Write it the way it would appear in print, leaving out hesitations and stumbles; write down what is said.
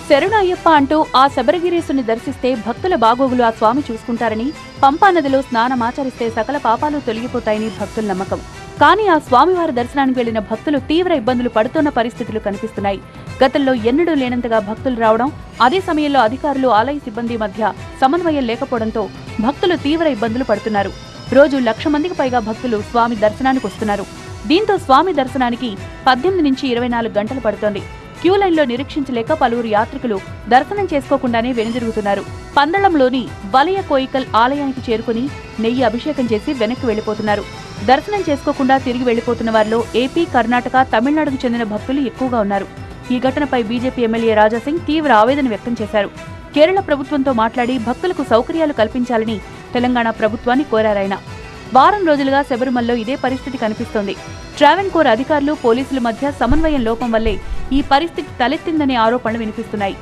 శరణు అయ్యప్ప అంటూ ఆ శబరిగిరీసుని దర్శిస్తే భక్తుల బాగోగులు ఆ స్వామి చూసుకుంటారని, పంపానదిలో స్నానమాచరిస్తే సకల పాపాలు తొలగిపోతాయని భక్తుల నమ్మకం. కానీ ఆ స్వామివారి దర్శనానికి వెళ్లిన భక్తులు తీవ్ర ఇబ్బందులు పడుతున్న పరిస్థితులు కనిపిస్తున్నాయి. గతంలో ఎన్నడూ లేనంతగా భక్తులు రావడం, అదే సమయంలో అధికారులు, ఆలయ సిబ్బంది మధ్య సమన్వయం లేకపోవడంతో భక్తులు తీవ్ర ఇబ్బందులు పడుతున్నారు. రోజు 1,00,000 మందికి పైగా భక్తులు స్వామి దర్శనానికి వస్తున్నారు. దీంతో స్వామి దర్శనానికి 18 నుంచి 24 గంటలు పడుతోంది. క్యూ లైన్లో నిరీక్షించలేక పలువురు యాత్రికులు దర్శనం చేసుకోకుండానే వెనుదిరుగుతున్నారు. పందళంలోని వలయ కోయికల్ ఆలయానికి చేరుకుని నెయ్యి అభిషేకం చేసి వెనక్కి వెళ్లిపోతున్నారు. దర్శనం చేసుకోకుండా తిరిగి వెళ్లిపోతున్న వారిలో ఏపీ, కర్ణాటక, తమిళనాడుకు చెందిన భక్తులు ఎక్కువగా ఉన్నారు. ఈ ఘటనపై బీజేపీ ఎమ్మెల్యే రాజాసింగ్ తీవ్ర ఆవేదన వ్యక్తం చేశారు. కేరళ ప్రభుత్వంతో మాట్లాడి భక్తులకు సౌకర్యాలు కల్పించాలని తెలంగాణ ప్రభుత్వాన్ని కోరారాయన. వారం రోజులుగా శబరిమలలో ఇదే పరిస్థితి కనిపిస్తోంది. ట్రావెన్కోర్ అధికారులు, పోలీసుల మధ్య సమన్వయం లోపం వల్లే ఈ పరిస్థితి తలెత్తిందనే ఆరోపణలు వినిపిస్తున్నాయి.